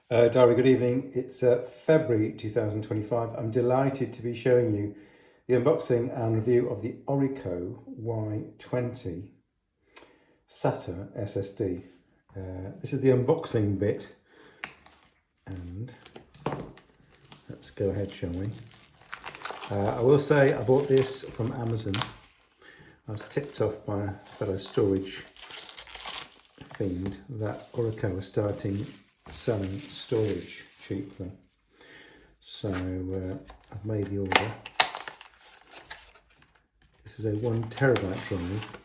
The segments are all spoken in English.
Diary, good evening. It's February 2025. I'm delighted to be showing you the unboxing and review of the Orico Y-20 SATA SSD. This is the unboxing bit, and let's go ahead, shall we? I will say I bought this from Amazon. I was tipped off by a fellow storage fiend that Orico was starting selling storage cheaply. So I've made the order. This is a 1 terabyte drive,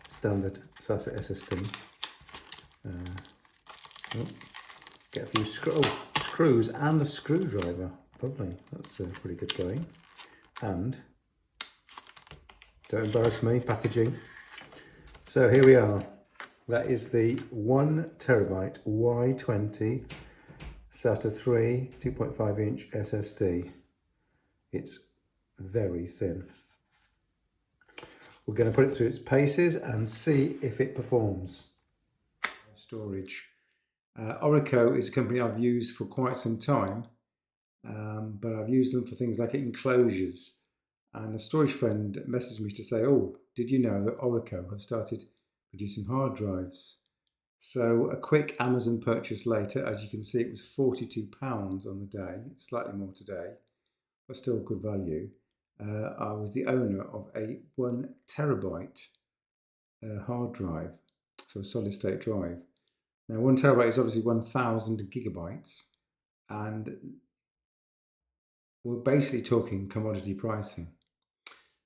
standard SATA SSD. Get a few screws and a screwdriver. Lovely, that's pretty good going. And don't embarrass me, packaging. So here we are. That is the 1 terabyte Y-20 SATA 3 2.5 inch SSD. It's very thin. We're going to put it through its paces and see if it performs. Storage. Orico is a company I've used for quite some time, but I've used them for things like enclosures. And a storage friend messaged me to say, oh, did you know that Orico have started producing hard drives? So a quick Amazon purchase later, as you can see, it was £42 on the day, slightly more today, but still good value. I was the owner of a 1 terabyte hard drive, so a solid state drive. Now 1 terabyte is obviously 1000 gigabytes, and we're basically talking commodity pricing.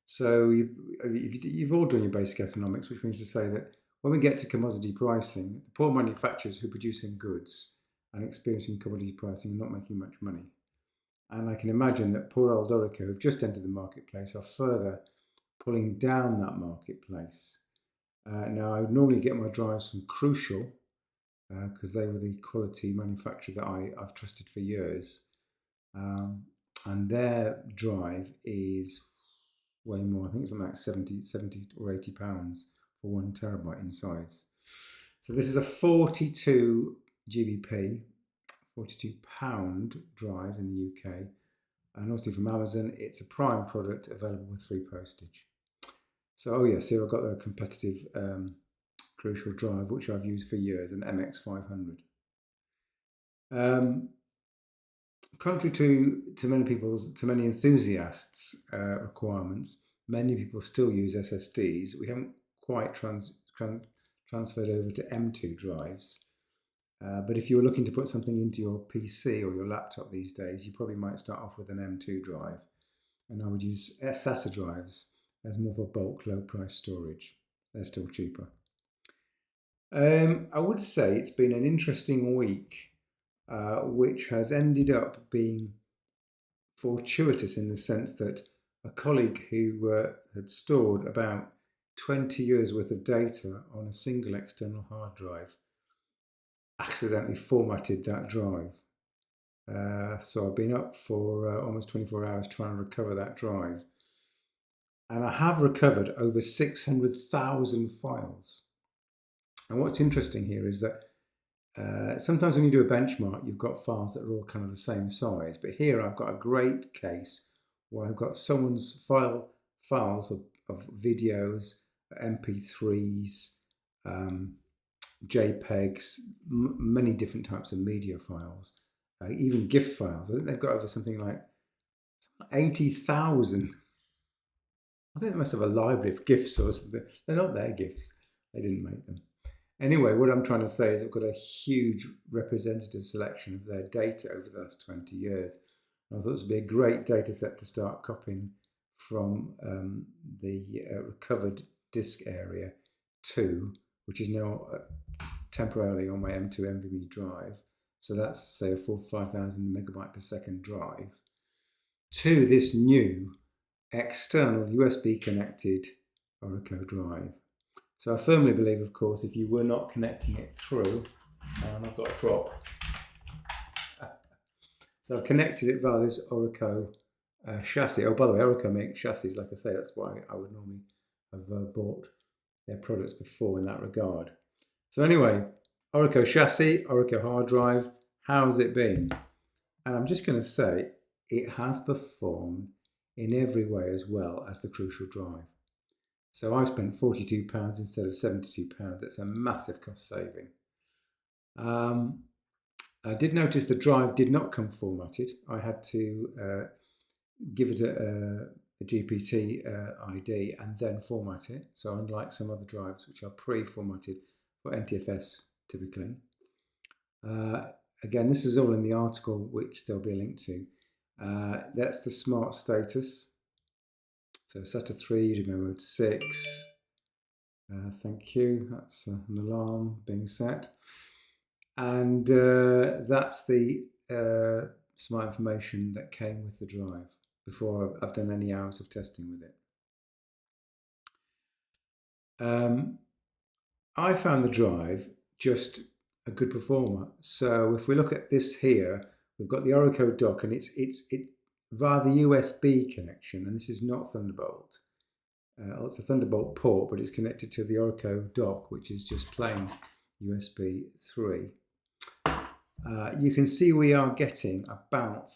So you've all done your basic economics, which means to say that when we get to commodity pricing, the poor manufacturers who are producing goods and experiencing commodity pricing are not making much money. And I can imagine that poor old Orico, who've just entered the marketplace, are further pulling down that marketplace. Now, I would normally get my drives from Crucial, because they were the quality manufacturer that I've trusted for years. And their drive is way more. I think it's like 70 or 80 pounds for 1 terabyte in size. So this is a 42 GBP, 42 pound drive in the UK. And obviously from Amazon, it's a Prime product available with free postage. So, oh yes, here I've got the competitive Crucial drive, which I've used for years, an MX500. Contrary to many enthusiasts' requirements, many people still use SSDs. We haven't quite transferred over to M2 drives. But if you were looking to put something into your PC or your laptop these days, you probably might start off with an M2 drive. And I would use SATA drives as more of a bulk, low price storage. They're still cheaper. I would say it's been an interesting week, which has ended up being fortuitous in the sense that a colleague who had stored about 20 years worth of data on a single external hard drive accidentally formatted that drive. So I've been up for almost 24 hours trying to recover that drive. And I have recovered over 600,000 files. And what's interesting here is that sometimes when you do a benchmark, you've got files that are all kind of the same size. But here I've got a great case where I've got someone's files of videos, MP3s, JPEGs, many different types of media files, even GIF files. I think they've got over something like 80,000. I think they must have a library of GIFs or something. They're not their GIFs. They didn't make them. Anyway, what I'm trying to say is I've got a huge representative selection of their data over the last 20 years. And I thought this would be a great data set to start copying from the recovered disk area to, which is now temporarily on my M2 NVMe drive. So that's, say, a 5,000 megabyte per second drive, to this new external USB connected Orico drive. So I firmly believe, of course, if you were not connecting it through, and I've got a prop. So I've connected it via this Orico chassis. Oh, by the way, Orico make chassis, like I say, that's why I would normally have bought their products before in that regard. So anyway, Orico chassis, Orico hard drive, how's it been? And I'm just going to say it has performed in every way as well as the Crucial drive. So I spent £42 instead of £72. That's a massive cost saving. I did notice the drive did not come formatted. I had to give it a GPT ID and then format it. So unlike some other drives which are pre-formatted for NTFS typically. Again, this is all in the article which there'll be a link to. That's the smart status. So SATA 3, mode 6. Thank you. That's an alarm being set. And that's the smart information that came with the drive before I've done any hours of testing with it. I found the drive just a good performer. So if we look at this here, we've got the Orico dock, and it's via the USB connection, and this is not Thunderbolt. It's a Thunderbolt port, but it's connected to the Orico dock, which is just plain USB 3. You can see we are getting about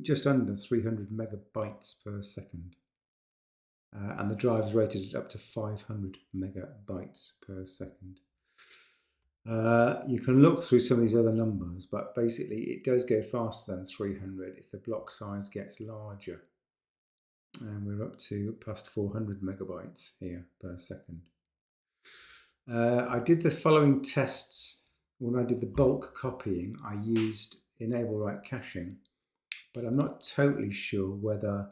just under 300 megabytes per second. And the drive is rated up to 500 megabytes per second. You can look through some of these other numbers, but basically it does go faster than 300 if the block size gets larger. And we're up to past 400 megabytes here per second. I did the following tests. When I did the bulk copying, I used enable write caching, but I'm not totally sure whether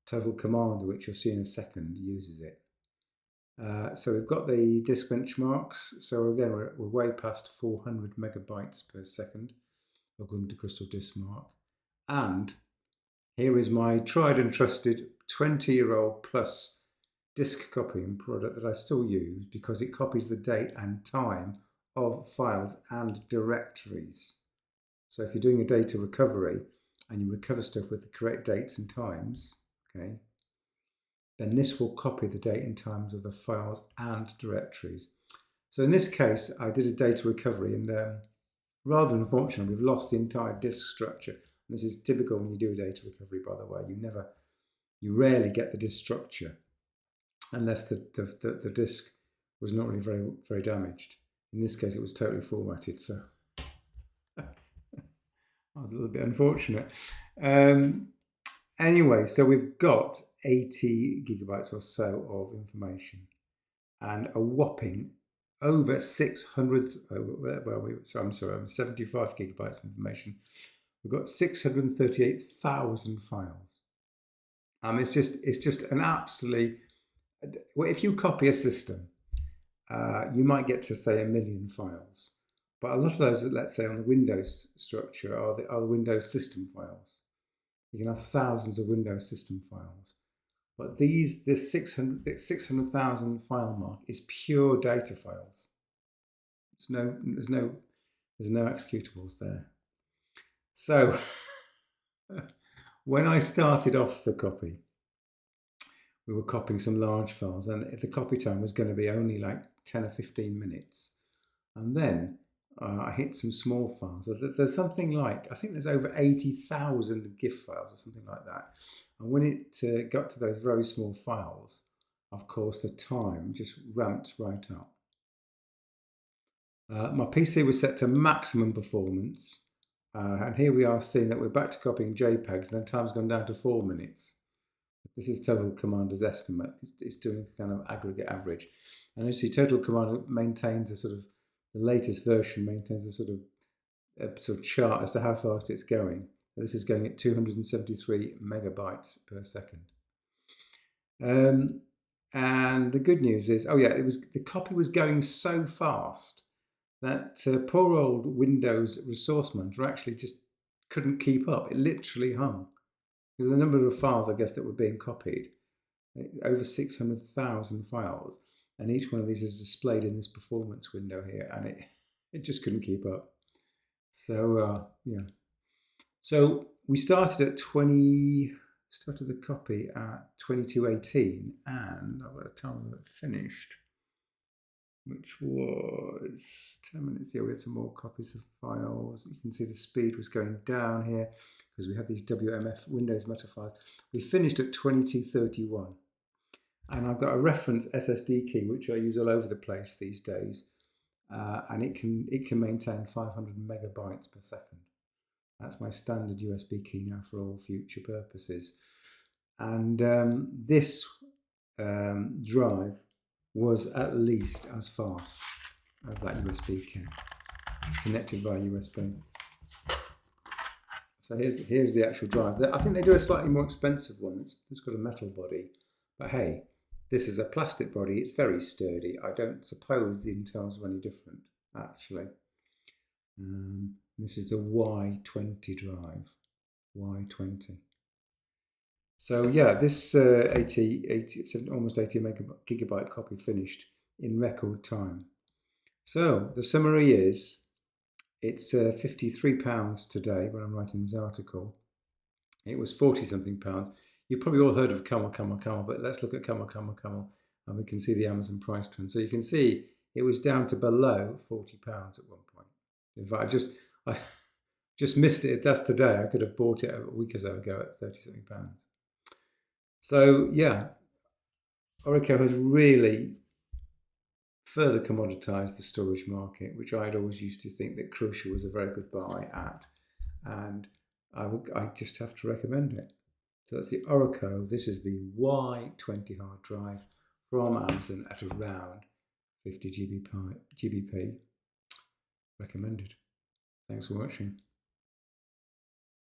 Total Commander, which you'll see in a second, uses it. So we've got the disk benchmarks. So again, we're way past 400 megabytes per second, according to Crystal Disk Mark. And here is my tried and trusted 20-year-old plus disk copying product that I still use because it copies the date and time of files and directories. So if you're doing a data recovery and you recover stuff with the correct dates and times, okay, then this will copy the date and times of the files and directories. So in this case, I did a data recovery, and rather unfortunately, we've lost the entire disk structure. And this is typical when you do a data recovery, by the way. You rarely get the disk structure unless the disk was not really very, very damaged. In this case, it was totally formatted, so that was a little bit unfortunate. Anyway, so we've got 80 gigabytes or so of information and a whopping over 600, I'm 75 gigabytes of information. We've got 638,000 files. It's just an absolutely, well, if you copy a system, you might get to say 1 million files. But a lot of those, let's say on the Windows structure, are the Windows system files. You can have thousands of Windows system files. But this 600,000 file mark is pure data files. There's no executables there. So when I started off the copy, we were copying some large files, and the copy time was going to be only like 10 or 15 minutes. And then I hit some small files. There's something like, I think there's over 80,000 GIF files or something like that. And when it got to those very small files, of course, the time just ramped right up. My PC was set to maximum performance. And here we are seeing that we're back to copying JPEGs, and then time's gone down to 4 minutes. This is Total Commander's estimate. It's doing a kind of aggregate average. And you see Total Commander maintains a sort of, the latest version maintains a sort of chart as to how fast it's going. This is going at 273 megabytes per second. And the good news is, the copy was going so fast that poor old Windows resource manager actually just couldn't keep up. It literally hung. Because the number of files, I guess, that were being copied, over 600,000 files, and each one of these is displayed in this performance window here, and it just couldn't keep up. So yeah. So we started the copy at 22:18, and I've got to tell them that it finished which was 10 minutes. Yeah, we had some more copies of files. You can see the speed was going down here because we had these WMF Windows Meta files. We finished at 2231. And I've got a reference SSD key, which I use all over the place these days. And it can maintain 500 megabytes per second. That's my standard USB key now for all future purposes. And this drive was at least as fast as that USB key, connected via USB. So here's the actual drive. I think they do a slightly more expensive one. It's got a metal body, but hey, this is a plastic body. It's very sturdy. I don't suppose the internals are any different, actually. This is the Y-20 drive. Y-20. So yeah, this almost 80 gigabyte copy finished in record time. So the summary is, it's £53 today when I'm writing this article. It was 40 something pounds. You've probably all heard of Camel, but let's look at Camel, and we can see the Amazon price trend. So you can see it was down to below £40 at one point. In fact, I just missed it. That's today. I could have bought it a week or so ago at 30 something pounds. So yeah, Orico has really further commoditized the storage market, which I'd always used to think that Crucial was a very good buy at, and I just have to recommend it. So that's the Orico. This is the Y-20 hard drive from Amazon at around 50 GBP. Recommended. Thanks for watching.